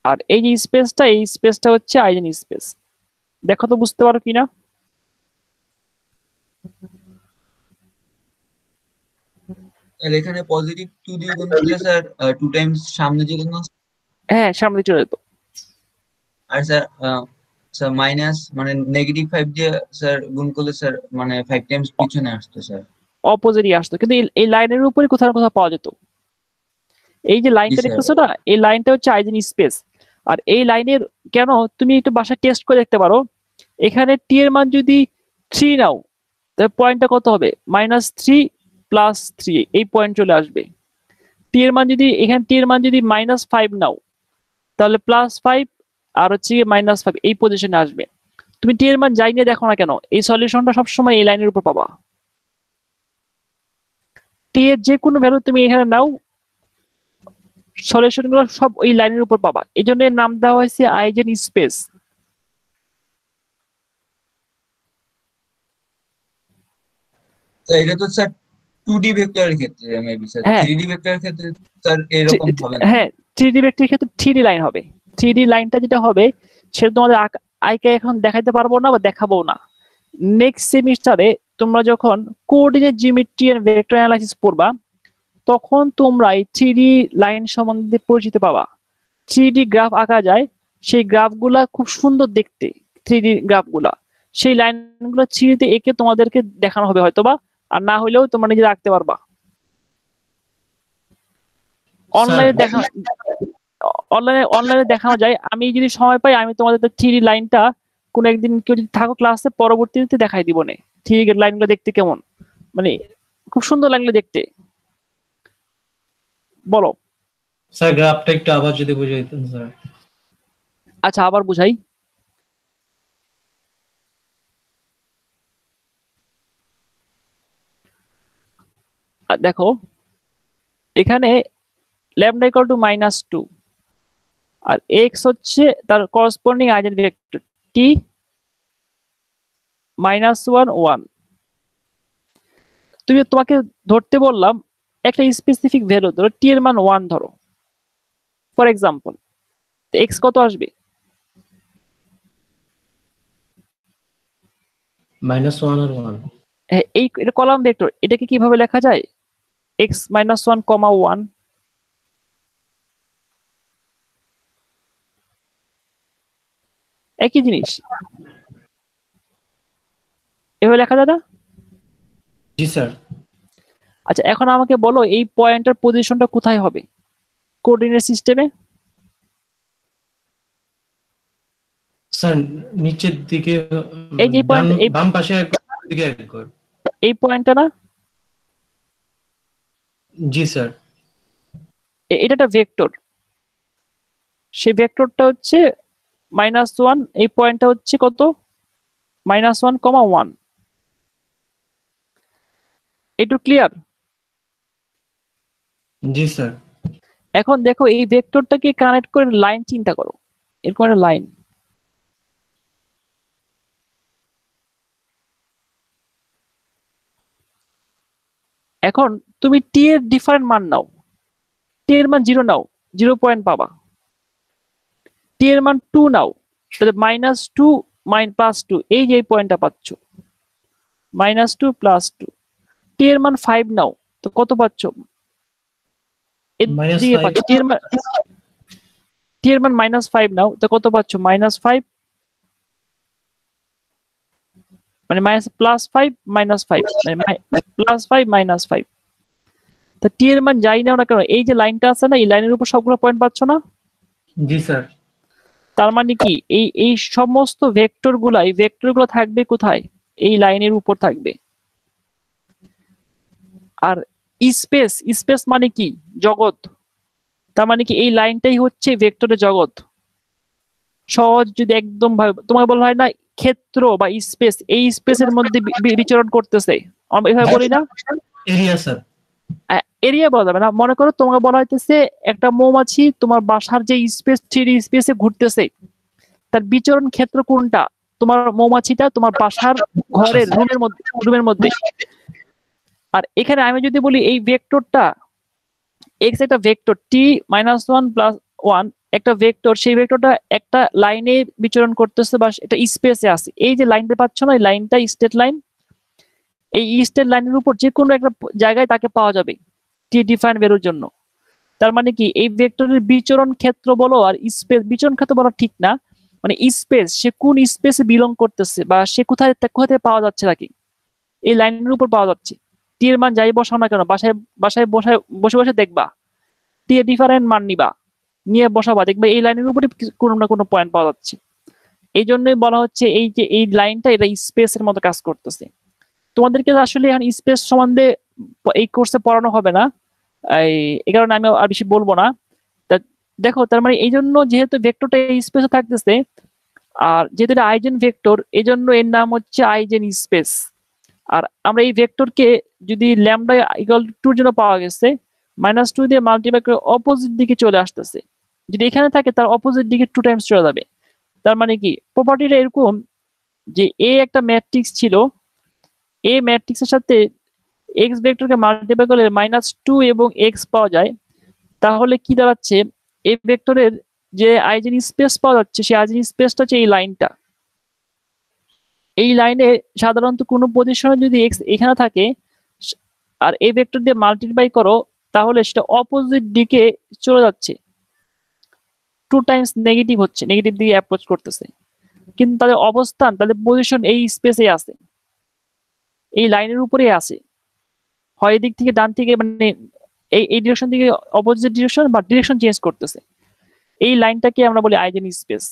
আর এই যে স্পেসটা, এই স্পেসটা হচ্ছে আইজেন স্পেস। দেখো তো বুঝতে পারো কিনা? তাহলে এখানে পজিটিভ 2 দিয়ে গুণ করলে স্যার 2 টাইমস সামনে যে গুণ, হ্যাঁ, সামনে চলে যেত। আর স্যার স্যার মাইনাস মানে নেগেটিভ 5 দিয়ে স্যার গুণ করলে স্যার মানে 5 টাইমস পিছনে আসতো স্যার। অপোজিটই আসতো, কিন্তু এই লাইনের উপরে কোথাও না কোথাও পাওয়া যেত। এই যে লাইনটা স্যার। দেখতেছো না, এই লাইনটা হচ্ছে আইজেন স্পেস। আর এই লাইনের কেন তুমি একটু বাসায় টেস্ট করে দেখতে পারো, এখানে টি এর মান যদি 3 নাও, তাহলে পয়েন্টটা কত হবে? -3 + 3, এই পয়েন্ট চলে আসবে। টি এর মান যদি এখানে টি এর মান যদি -5 নাও, তাহলে +5 আর হচ্ছে -5, এই পজিশনে আসবে। তুমি টি এর মান যাই নিয়ে দেখো না কেন, এই সলিউশনটা সবসময় এই লাইনের উপর পাবা। টি এর যে কোনো ভ্যালু তুমি এখানে নাও, সলিউশন গুলো সব ওই লাইনের উপর পাবা। এই জন্য এর নাম দেওয়া হয়েছে আইজেন স্পেস। তো এটা তো স্যার 2D ভেক্টরের ক্ষেত্রে মেবি স্যার, হ্যাঁ। 3D ভেক্টরের ক্ষেত্রে স্যার এরকম হবে না। হ্যাঁ, 3D ভেক্টরের ক্ষেত্রে 3D লাইন হবে। 3D লাইনটা যেটা হবে সেটা তোমাদের আইকে এখন দেখাইতে পারবো না বা দেখাবো না। নেক্সট সেমিস্টারে তোমরা যখন coordinate geometry and vector analysis পড়বা, তখন তোমরা এই 3D লাইন সম্বন্ধে পরিচিত পাবা। 3D গ্রাফ আঁকা যায়, সেই গ্রাফগুলা খুব সুন্দর দেখতে। 3D গ্রাফগুলা, সেই লাইনগুলো 3D তে এঁকে তোমাদেরকে দেখানো হবে হয়তোবা, আর না হলেও তোমরা নিজে আঁকতে পারবা। অনলাইনে দেখা অনলাইনে দেখানো যায়। আমি যদি সময় পাই আমি তোমাদের 3D লাইনটা কোন একদিন কেউ যদি থাকো ক্লাসে, পরবর্তীতে দেখাই দিব নে 3D লাইনগুলো দেখতে কেমন, মানে খুব সুন্দর লাগলো দেখতে। বলো। স্যার গ্রাফটা একটু আবার যদি বুঝিয়ে দিতেন স্যার। আচ্ছা, আবার বুঝাই। দেখো এখানে ল্যামডা ইকুয়াল টু -2, আর এক্স হচ্ছে তার করসপন্ডিং আইজেন ভেক্টর টি -1 1। তোমাকে ধরতে বললাম একটা স্পেসিফিক ভ্যালু, ধরো টি এর মান 1 ধরো ফর এক্সাম্পল, এক্স কত আসবে? -1 আর 1। হ্যাঁ, এটা কলাম ভেক্টর, এটাকে কিভাবে লেখা যায়? x -1, 1, একই জিনিস, এভাবে লেখা যায় না? জি স্যার। আচ্ছা, এখন আমাকে বলো এই পয়েন্টের পজিশনটা কোথায় হবে কোঅর্ডিনেট সিস্টেমে? স্যার নিচের দিকে, এই যে পয়েন্ট, বাম পাশে এক ঘর, দিকে এক ঘর। এই পয়েন্টটা না? জি স্যার। এটা একটা ভেক্টর, সেই ভেক্টরটা হচ্ছে -1, এই পয়েন্টটা হচ্ছে কত? -1, 1। একটু ক্লিয়ার? জি স্যার। এখন দেখো এই ভেক্টরটাকে কানেক্ট করে লাইন চিন্তা করো, এরকম একটা লাইন। এখন তুমি টি এর ডিফারেন্ট মান নাও, টি এর মান 0 নাও, 0 পয়েন্ট পাবা। টি এর মান 2 নাও, তাহলে -2 +2, এই যে এই পয়েন্টটা পাচ্ছ, -2 +2। টি এর মান 5 নাও, তো কত পাচ্ছ? এদিকে -5 পাচ্ছ। টি এর মান -5 নাও, তো কত পাচ্ছ? -5, মানে +5 -5, মানে +5 -5। তো টি এর মান যাই নাও না কেন, এই যে লাইনটা আছে না, এই লাইনের উপর সবগুলো পয়েন্ট পাচ্ছ না? জি স্যার। তার মানে কি এই সমস্ত ভেক্টরগুলো থাকবে কোথায়? এই লাইনের উপর থাকবে। আর স্পেস মানে কি? জগৎ। তার মানে কি এই লাইনটাই হচ্ছে ভেক্টরের জগৎ। সহজ যদি একদম ভাবে তোমাকে বলা হয় না ক্ষেত্র বা স্পেস, এই স্পেসের মধ্যে বিচরণ করতেছে, আমরা এভাবে বলি না? Area sir. এরিয়া বলা যাবে না, মনে করো তোমাকে বলা হইতেছে একটা মৌমাছি তোমার বাসার যে স্পেস 3D স্পেসে ঘুরতেছে, তার বিচরণ ক্ষেত্র কোনটা? তোমার মৌমাছিটা তোমার বাসার ঘরের রুমের মধ্যে। আর এখানে আমি যদি বলি এই ভেক্টরটা এক্স একটা ভেক্টর t-1 + 1 একটা ভেক্টর, সেই ভেক্টরটা একটা লাইনে বিচরণ করতেছে বা এটা স্পেসে আছে। এই যে লাইনটা পাচ্ছ না, এই লাইনটা স্ট্রেট লাইন, এই স্ট্রেট লাইনের উপর যে কোনো একটা জায়গায় তাকে পাওয়া যাবে টি ডিফাইন ভ্যালুর জন্য। তার মানে কি এই ভেক্টরের বিচরণ ক্ষেত্র বলো আর স্পেস, বিচরণ ক্ষেত্র বলা ঠিক না, মানে স্পেস, সে কোন স্পেসে বিলং করতেছে বা সে কোথায় কোথায় পাওয়া যাচ্ছে নাকি এই লাইনের উপর পাওয়া যাচ্ছে। টি এর মান যাই বসাও না কেন, বাসায় বসে বসে দেখবা টি এর ডিফারেন্ট মান নিবা, নিয়ে বসাবা, দেখবে এই লাইনের উপরে কোনো না কোনো পয়েন্ট পাওয়া যাচ্ছে। এই জন্যই বলা হচ্ছে এই যে এই লাইনটা এটা স্পেসের মতো কাজ করতেছে। তোমাদেরকে আসলে এখন স্পেস সম্বন্ধে এই কোর্সে পড়ানো হবে না, এই কারণে আমি আর বেশি বলবো না। দেখো তার মানে এই জন্য যেহেতু ভেক্টরটা এই স্পেসে থাকতেছে, আর যেহেতু এটা আইজেন ভেক্টর, এই জন্য এর নাম হচ্ছে আইজেন স্পেস। আর আমরা এই ভেক্টরকে যদি ল্যামডা = 2 জন্য পাওয়া গেছে, -2 দিয়ে মাল্টিপ্লাই করে অপোজিট দিকে চলে আসতেছে, যদি এখানে থাকে তার অপোজিট দিকে 2 টাইমস চলে যাবে। তার মানে কি প্রপার্টিটা এরকম যে এ একটা ম্যাট্রিক্স ছিল, এই ম্যাট্রিক্সের সাথে এক্স ভেক্টরকে মাল্টিপ্লাই করলে -2 এবং এক্স পাওয়া যায়, তাহলে কি দাঁড়াচ্ছে এই ভেক্টরের যে আইজেন স্পেস পাওয়া যাচ্ছে সেই আইজেন স্পেসটা হচ্ছে এই লাইনটা। এই লাইনে সাধারণত কোনো পজিশনে যদি এক্স এখানে থাকে আর এই ভেক্টর দিয়ে মাল্টিপ্লাই করো, তাহলে সেটা অপোজিট দিকে চলে যাচ্ছে, 2 টাইমস নেগেটিভ হচ্ছে, নেগেটিভ দিকে অ্যাপ্রোচ করতেছে, কিন্তু তাদের অবস্থান, তাদের পজিশন এই স্পেসে আছে, এই লাইনের উপরেই আছে, হয় দিক থেকে ডান থেকে, মানে এই ডিরেকশন থেকে অপোজিট ডিরেকশন বা ডিরেকশন চেঞ্জ করতেছে। এই লাইনটাকে আমরা বলি আইজেন স্পেস।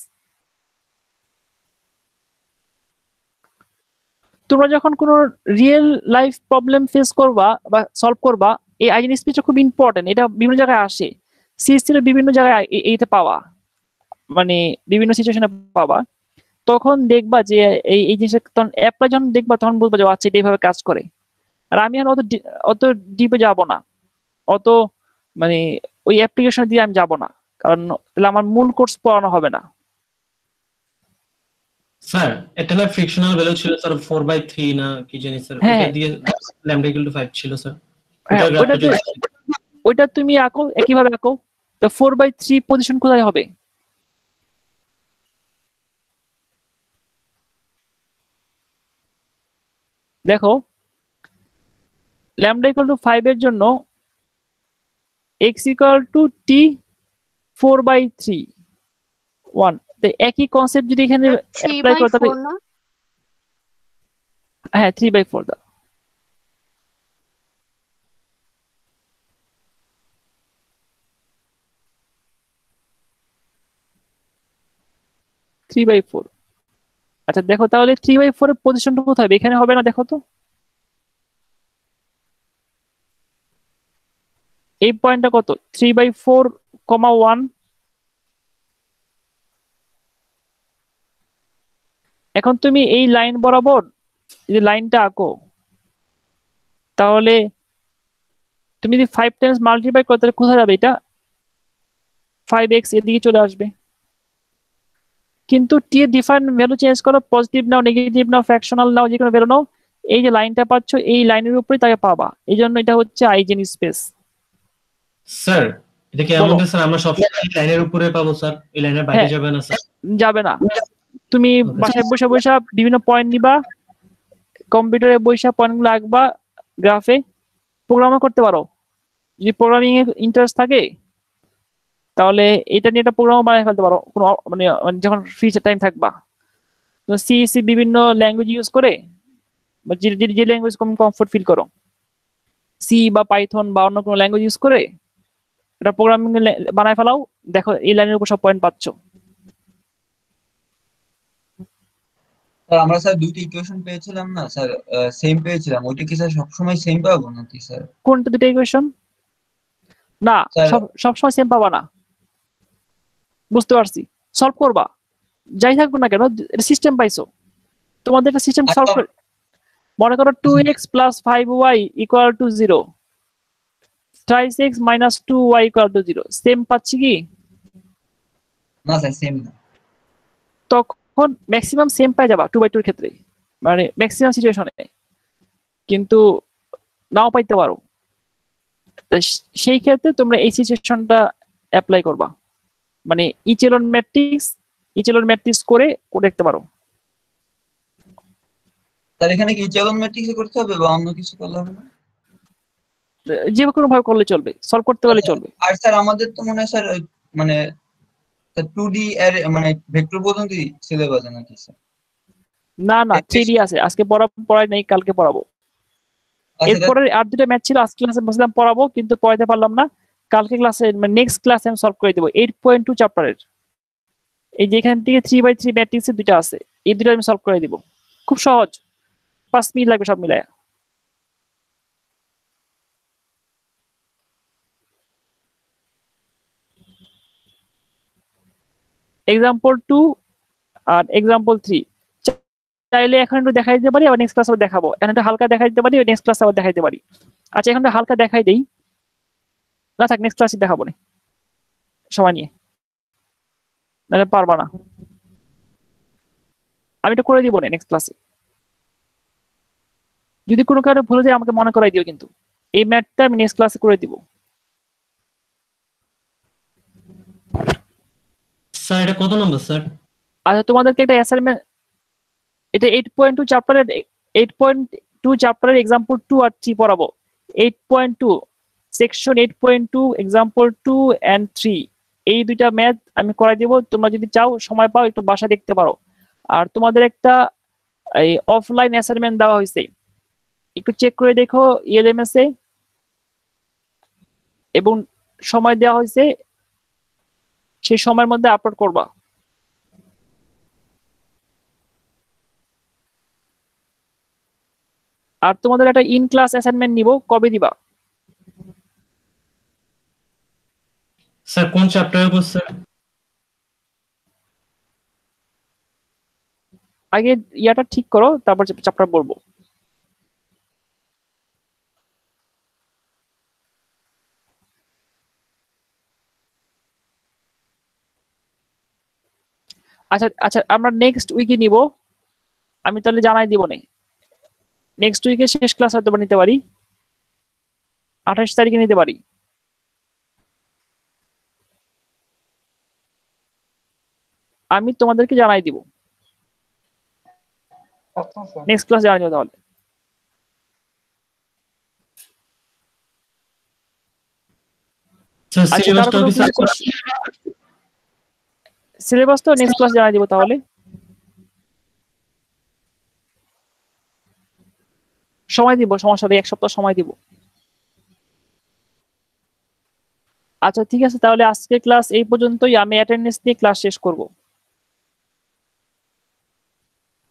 তোমরা যখন কোনো রিয়েল লাইফ প্রবলেম ফেস করবা বা সলভ করবা, এই আইজেন স্পেসটা খুব ইম্পর্টেন্ট, এটা বিভিন্ন জায়গায় আসে, সিএসসি এর বিভিন্ন জায়গায় এইটা পাওয়া, মানে বিভিন্ন সিচুয়েশনে পাবা। তখন দেখবা যে এই জিনিসটা তখন অ্যাপ্লাই যখন দেখবা তখন বুঝবা যে আচ্ছা এটা এইভাবে কাজ করে। আর আমি আর অত ডিপে যাব না, অত মানে ওই অ্যাপ্লিকেশন দিয়ে আমি যাব না, কারণ তাহলে আমার মূল কোর্স পড়ানো হবে না। স্যার এটা না ফ্রিকশনাল ভ্যালু ছিল স্যার 4/3 না কি জানি স্যার, হ্যাঁ, এটা দিয়ে ল্যামডা = 5 ছিল স্যার। হ্যাঁ, ওইটা তুমি আঁকো, একইভাবে আঁকো। তো 4/3 পজিশন কোথায় হবে? দেখো ল্যামডা = 5 এর জন্য x = t 4/3 1, তো একই কনসেপ্ট যদি এখানে অ্যাপ্লাই করতে, 3/4 না? হ্যাঁ 3/4 দাও। 3/4। আচ্ছা দেখো তাহলে 3/4 এর পজিশনটা কোথায় হবে? এখানে হবে না, দেখো তো এই পয়েন্টটা কত, 3/4, 1। এখন তুমি এই লাইন বরাবর যদি লাইনটা আঁকো, তাহলে তুমি যদি 5 টাইমস মাল্টিপ্লাই করো তাহলে কোথায় যাবে? এটা 5x এদিকে চলে আসবে। কিন্তু টি এর ডিফারেন্ট ভ্যালু চেঞ্জ করো, পজিটিভ নাও, নেগেটিভ নাও, ফ্র্যাকশনাল নাও, যে কোনো ভ্যালু নাও, এই যে লাইনটা পাচ্ছ এই লাইনের উপরেই তাকে পাবা, এই জন্য এটা হচ্ছে আইজেন স্পেস। স্যার এটা কি আমাদের স্যার আমরা সব লাইনের উপরে পাবো স্যার, এই লাইনের বাইরে হ্যাঁ। যাবে না স্যার? যাবে না, তুমি বাসায় বসে বসে বিভিন্ন পয়েন্ট নিবা, কম্পিউটারে বসে পয়েন্টগুলো আঁকবা, গ্রাফে প্রোগ্রামও করতে পারো। যদি প্রোগ্রামিং এর ইন্টারেস্ট থাকে তাহলে এটা নিয়ে একটা প্রোগ্রামও বানিয়ে ফেলতে পারো, কোনো মানে যখন ফ্রি টাইম থাকবা। সিএসসি বিভিন্ন ল্যাঙ্গুয়েজ ইউজ করে, বা যে ল্যাঙ্গুয়েজ কমফোর্ট ফিল করো, সি বা পাইথন বা অন্য কোনো ল্যাঙ্গুয়েজ ইউজ করে এটা প্রোগ্রামিং বানায় ফেলাও, দেখো এই লাইনের উপর সব পয়েন্ট পাচ্ছ। স্যার আমরা স্যার দুইটা ইকুয়েশন পেয়েছিলাম না স্যার, সেম পেয়েছিলাম, ওইটা কি স্যার সবসময় সেম পাবো নাকি স্যার? কোনটা দুটো ইকুয়েশন? না, স্যার সবসময় সেম পাবা না, বুঝতে পারছি। সলভ করবা, যাই থাকবো না কেন, সিস্টেম পাইছো, তোমাদের একটা সিস্টেম সলভ করে, মনে করো 2x plus 5y equal to 0, thrice x minus 2y equal to 0, same পাচ্ছি কি? না স্যার সেম না। তখন ম্যাক্সিমাম সেম পাই যাবা 2/2 এর ক্ষেত্রে, মানে ম্যাক্সিমাম সিচুয়েশনে, কিন্তু নাও পাইতে পারো। তো সেই ক্ষেত্রে তোমরা এই সিচুয়েশনটা অ্যাপ্লাই করবা, মানে ইচেলন ম্যাট্রিক্স করে দেখতে পারো। স্যার এখানে কি ইচেলন ম্যাট্রিক্সে করতে হবে বা অন্য কিছু করলে হবে না? যে কোনো ভাবে করলে চলবে, সলভ করতে পারলে চলবে। আর স্যার আমাদের তো মনে হয় স্যার মানে 2D অ্যারে মানে ভেক্টর পর্যন্ত সিলেবাস নাকি স্যার? না 3D আছে, আজকে পড়াই নাই, কালকে পড়াবো। এরপরে আর দুটো ম্যাথ ছিল, আজকে ক্লাসে বসলাম পড়াবো কিন্তু পড়াইতে পারলাম না, কালকে ক্লাসে মানে নেক্সট ক্লাসে আমি সলভ করে দেবো 8.2 চ্যাপ্টারের। এই যে এখান থেকে 3/3 ম্যাট্রিক্সের দুটো আছে, এই দুটো আমি সলভ করে দিব, খুব সহজ, 5 মিনিট লাগবে সব মিলায়া। এক্সাম্পল 2 আর এক্সাম্পল 3 চাইলে এখন একটু দেখাই দিতে পারি, আবার নেক্সট ক্লাস আবার দেখাবো। এখন একটু হালকা দেখাই দিতে পারি, নেক্সট ক্লাস আবার দেখাইতে পারি। আচ্ছা এখন একটু হালকা দেখাই দেই, না থাক নেক্সট ক্লাসে দেখাবো না সময় নিয়ে, নাহলে পারবা না। আমি এটা করে দিব না নেক্সট ক্লাসে, যদি কোনো কারণে ভুলে যায় আমাকে মনে করাই দিও, কিন্তু এই ম্যাথটা আমি নেক্সট ক্লাসে করে দিব। স্যার এটা কত নম্বর স্যার? আচ্ছা তোমাদেরকে একটা অ্যাসাইনমেন্ট, এটা 8.2 চ্যাপ্টারের এক্সাম্পল 2 আর 3 পড়াবো। 8.2 সেকশন 8.2 এক্সাম্পল 2 এন্ড 3, এই দুইটা ম্যাথ আমি করাই দিব। তোমরা যদি চাও সময় পাও একটু বাসা দেখতে পারো। আর তোমাদের একটা এই অফলাইন অ্যাসাইনমেন্ট দেওয়া হয়েছে, একটু চেক করে দেখো ইএলএমএস এ, এবং সময় দেওয়া হয়েছে, সেই সময়ের মধ্যে আপলোড করবা। আর তোমাদের একটা ইন ক্লাস অ্যাসাইনমেন্ট নিব, কবে দিবা? স্যার কোন চ্যাপ্টারের উপর স্যার? আগে ইয়াটা ঠিক করো, তারপর চ্যাপ্টার বলবো। আচ্ছা আচ্ছা, আমরা নেক্সট উইকে নিব, আমি তাহলে জানাই দিব না। নেক্সট উইকে শেষ ক্লাস হয়তো নিতে পারি, 28 তারিখে নিতে পারি। আমি তোমাদেরকে জানাই দিব, নেক্সট ক্লাস জানাই দিব তাহলে। স্যার আচ্ছা সিলেবাসটা কি স্যার? সিলেবাস তো নেক্সট ক্লাস জানাই দিব তাহলে। সময় দিব, সমস্যা নেই, 1 সপ্তাহ সময় দিব। আচ্ছা ঠিক আছে, তাহলে আজকে ক্লাস এই পর্যন্তই, আমি অ্যাটেন্ডেন্স নিয়ে ক্লাস শেষ করব।